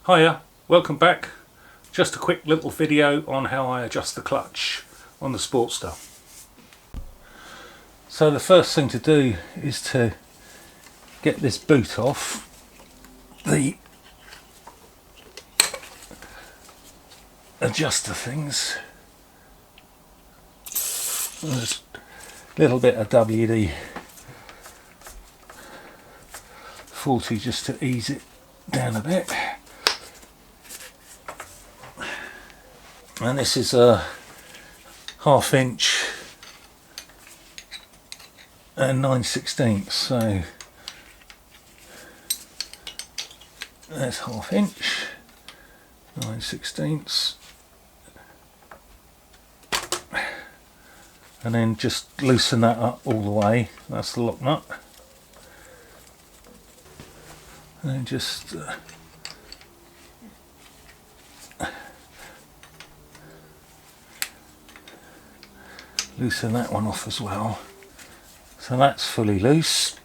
Hiya, welcome back. Just a quick little video on how I adjust the clutch on the Sportster. So the first thing to do is to get this boot off the adjuster things. There's a little bit of WD-40 just to ease it down a bit. And this is a 1/2 inch and 9/16, so that's 1/2 inch, 9/16, and then just loosen that up all the way. That's the lock nut, and then just loosen that one off as well. So that's fully loose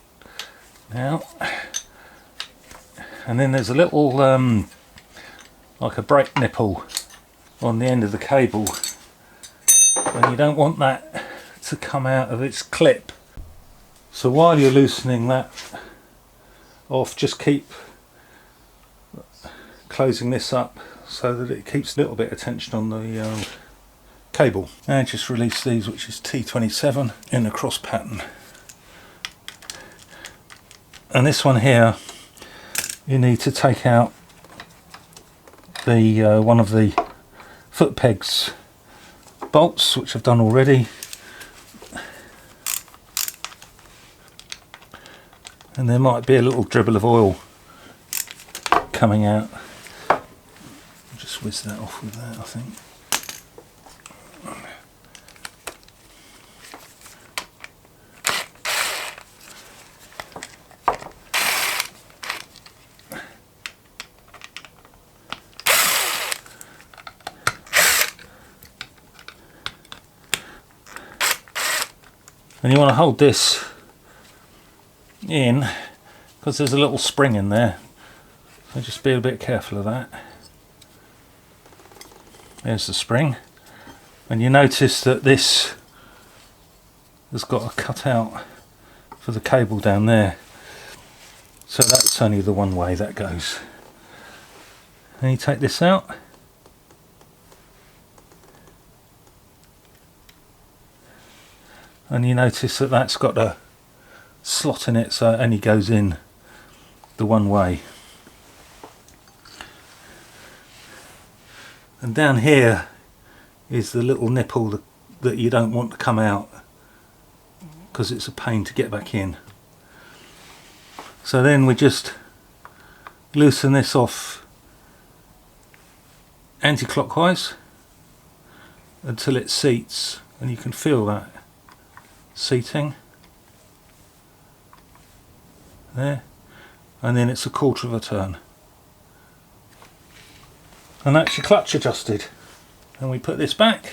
now. And then there's a little like a brake nipple on the end of the cable, and you don't want that to come out of its clip. So while you're loosening that off, just keep closing this up so that it keeps a little bit of tension on the cable. And just release these, which is T27 in a cross pattern. And this one here, you need to take out the one of the foot pegs bolts, which I've done already. And there might be a little dribble of oil coming out. I'll just whiz that off with that, I think. And you want to hold this in because there's a little spring in there, so just be a bit careful of that. There's the spring, and you notice that this has got a cutout for the cable down there, so that's only the one way that goes. And you take this out, and you notice that that's got a slot in it, so it only goes in the one way. And down here is the little nipple that you don't want to come out because it's a pain to get back in. So then we just loosen this off anti-clockwise until it seats, and you can feel that seating there, and then it's a 1/4 of a turn, and that's your clutch adjusted. And we put this back,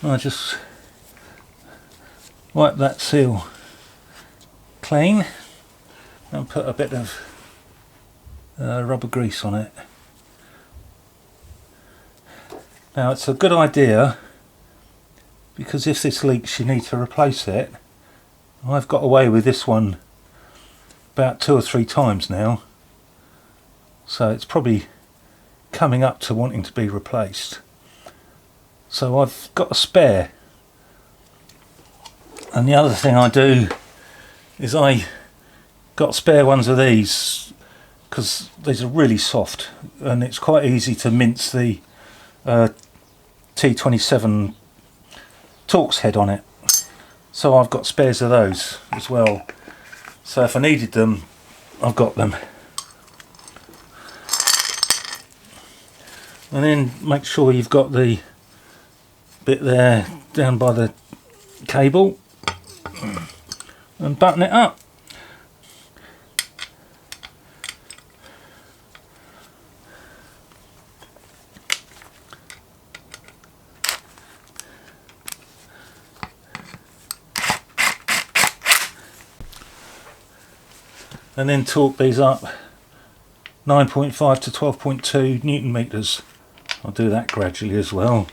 I just wipe that seal clean and put a bit of rubber grease on it. Now it's a good idea, because if this leaks you need to replace it. I've got away with this one about 2 or 3 times now, so it's probably coming up to wanting to be replaced. So I've got a spare. And the other thing I do is I got spare ones of these, because these are really soft and it's quite easy to mince the T27 Torx head on it. So I've got spares of those as well. So if I needed them, I've got them. And then make sure you've got the bit there down by the cable and button it up. and then torque these up 9.5 to 12.2 Newton meters. I'll do that gradually as well.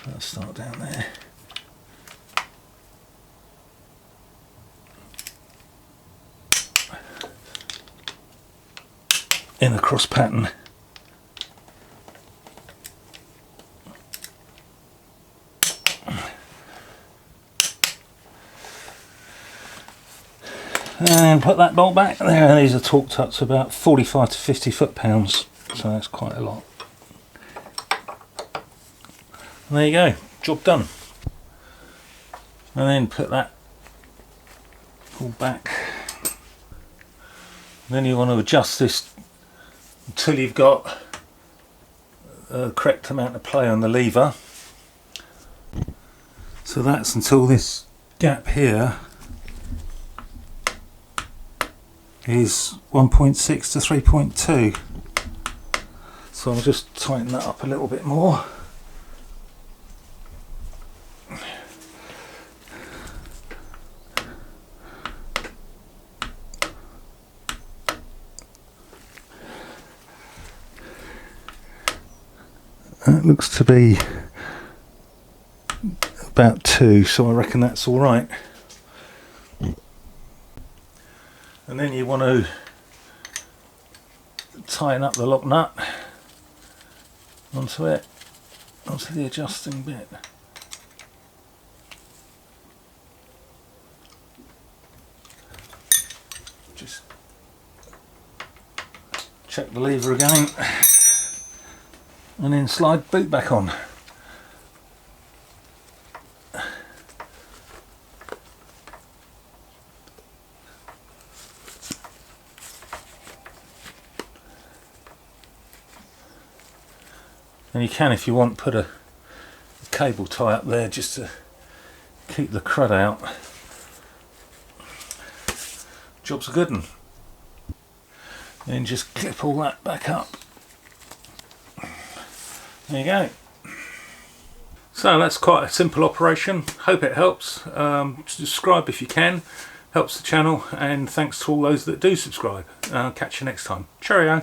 I'll start down there. In a cross pattern. And put that bolt back there. These are torqued up to about 45 to 50 foot-pounds, so that's quite a lot. And there you go, job done. And then put that all back. Then you want to adjust this until you've got the correct amount of play on the lever. So that's until this gap here is 1.6 to 3.2. So I'll just tighten that up a little bit more. That looks to be about 2, so I reckon that's all right. And then you want to tighten up the lock nut onto it, onto the adjusting bit. Just check the lever again, and then slide boot back on. And you can, if you want, put a cable tie up there just to keep the crud out. Job's a good one. Then just clip all that back up. There you go. So that's quite a simple operation. Hope it helps. Subscribe if you can. Helps the channel, and thanks to all those that do subscribe. Catch you next time. Cheerio.